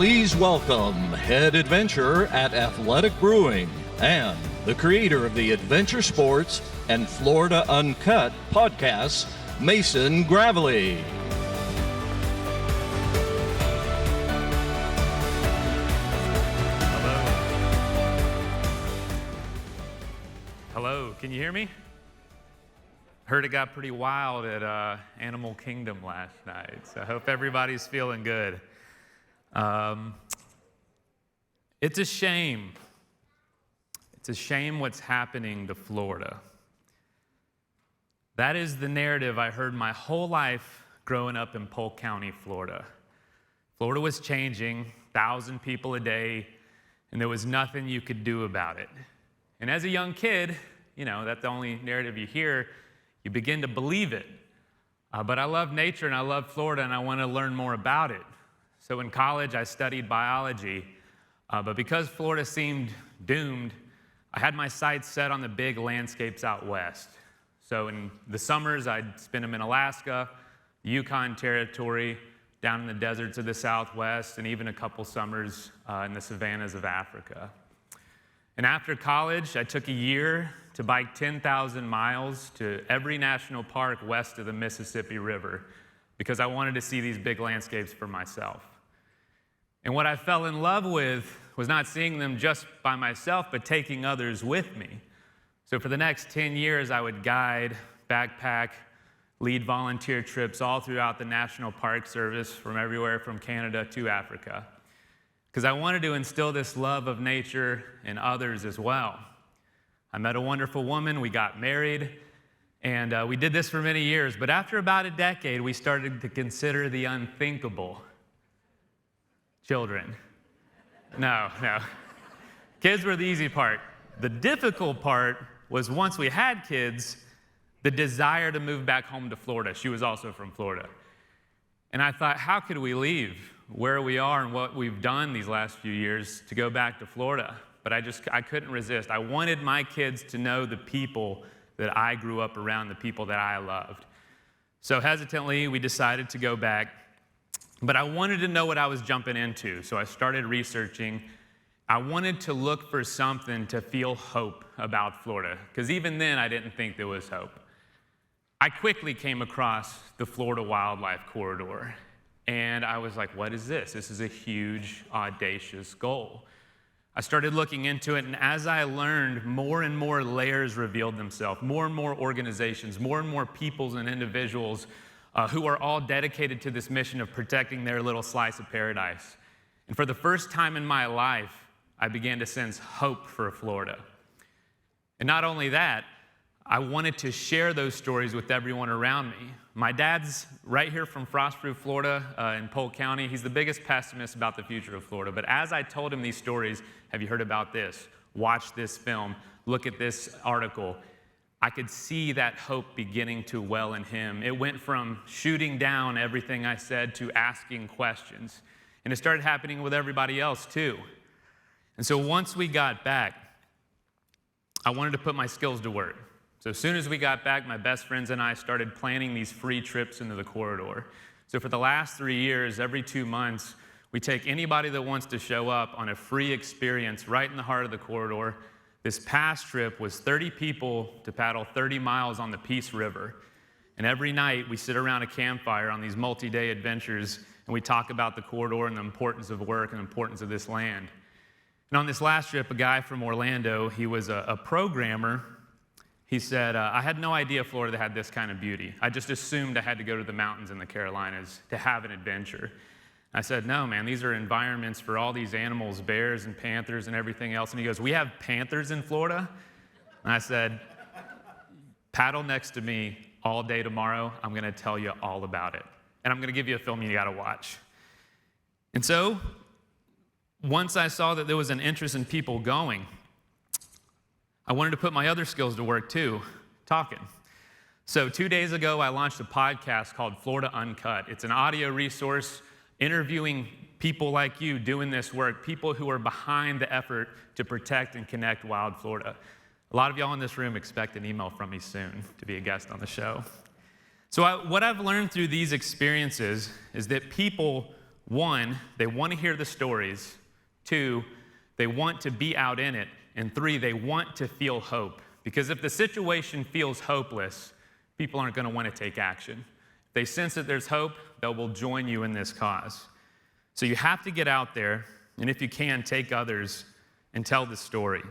Please welcome head adventurer at Athletic Brewing and the creator of the Adventure Sports and Florida Uncut podcasts, Mason Gravley. Hello, can you hear me? Heard it got pretty wild at Animal Kingdom last night, so I hope everybody's feeling good. It's a shame. It's a shame what's happening to Florida. That is the narrative I heard my whole life growing up in Polk County, Florida. Florida was changing, 1,000 people a day, and there was nothing you could do about it. And as a young kid, you know, that's the only narrative you hear, you begin to believe it. But I love nature and I love Florida and I want to learn more about it. So in college, I studied biology. But because Florida seemed doomed, I had my sights set on the big landscapes out west. So in the summers, I'd spend them in Alaska, the Yukon Territory, down in the deserts of the Southwest, and even a couple summers in the savannas of Africa. And after college, I took a year to bike 10,000 miles to every national park west of the Mississippi River because I wanted to see these big landscapes for myself. And what I fell in love with was not seeing them just by myself, but taking others with me. So for the next 10 years, I would guide, backpack, lead volunteer trips all throughout the National Park Service from everywhere from Canada to Africa, because I wanted to instill this love of nature in others as well. I met a wonderful woman, we got married, and we did this for many years, but after about a decade, we started to consider the unthinkable. Children. No. Kids were the easy part. The difficult part was once we had kids, the desire to move back home to Florida. She was also from Florida. And I thought, how could we leave where we are and what we've done these last few years to go back to Florida? But I couldn't resist. I wanted my kids to know the people that I grew up around, the people that I loved. So hesitantly, we decided to go back. But I wanted to know what I was jumping into, so I started researching. I wanted to look for something to feel hope about Florida, because even then I didn't think there was hope. I quickly came across the Florida Wildlife Corridor, and I was like, what is this? This is a huge, audacious goal. I started looking into it, and as I learned, more and more layers revealed themselves, more and more organizations, more and more peoples and individuals who are all dedicated to this mission of protecting their little slice of paradise. And for the first time in my life, I began to sense hope for Florida. And not only that, I wanted to share those stories with everyone around me. My dad's right here from Frostproof, Florida, in Polk County. He's the biggest pessimist about the future of Florida. But as I told him these stories, have you heard about this? Watch this film. Look at this article. I could see that hope beginning to well in him. It went from shooting down everything I said to asking questions. And it started happening with everybody else too. And so once we got back, I wanted to put my skills to work. So as soon as we got back, my best friends and I started planning these free trips into the corridor. So for the last 3 years, every 2 months, we take anybody that wants to show up on a free experience right in the heart of the corridor. This past trip was 30 people to paddle 30 miles on the Peace River. And every night we sit around a campfire on these multi-day adventures and we talk about the corridor and the importance of work and the importance of this land. And on this last trip, a guy from Orlando, he was a programmer. He said, I had no idea Florida had this kind of beauty. I just assumed I had to go to the mountains in the Carolinas to have an adventure. I said, no, man, these are environments for all these animals, bears and panthers and everything else. And he goes, we have panthers in Florida? And I said, paddle next to me all day tomorrow. I'm going to tell you all about it. And I'm going to give you a film you got to watch. And so once I saw that there was an interest in people going, I wanted to put my other skills to work too, talking. So 2 days ago, I launched a podcast called Florida Uncut. It's an audio resource interviewing people like you doing this work, people who are behind the effort to protect and connect wild Florida. A lot of y'all in this room expect an email from me soon to be a guest on the show. So what I've learned through these experiences is that people One, they want to hear the stories. Two, they want to be out in it. And three, they want to feel hope. Because if the situation feels hopeless, people aren't going to want to take action. If they sense that there's hope, they will join you in this cause. So you have to get out there, and if you can, take others and tell the story.